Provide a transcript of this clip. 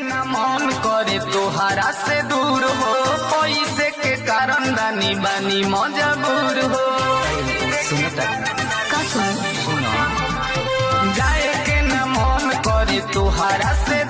न मन करे तोहरा से दूर हो, पैसे के कारण रानी बानी मजबूर हो। सुनो जाए के न मन करे तोहरा से